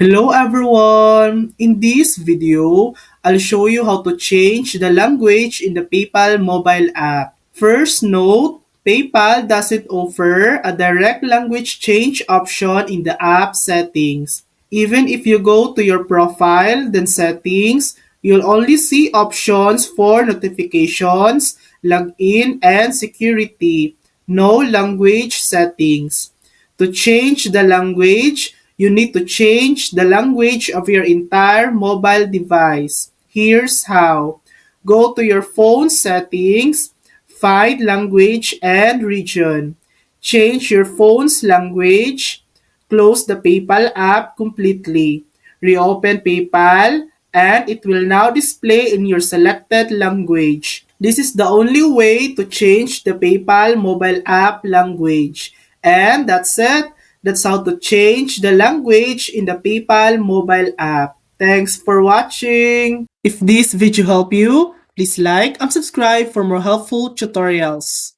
Hello everyone! In this video, I'll show you how to change the language in the PayPal mobile app. First note, PayPal doesn't offer a direct language change option in the app settings. Even if you go to your profile, then settings, you'll only see options for notifications, login, and security. No language settings. To change the language, you need to change the language of your entire mobile device. Here's how. Go to your phone settings, find language and region. Change your phone's language. Close the PayPal app completely. Reopen PayPal and it will now display in your selected language. This is the only way to change the PayPal mobile app language. And that's it. That's how to change the language in the PayPal mobile app. Thanks for watching. If this video helped you, please like and subscribe for more helpful tutorials.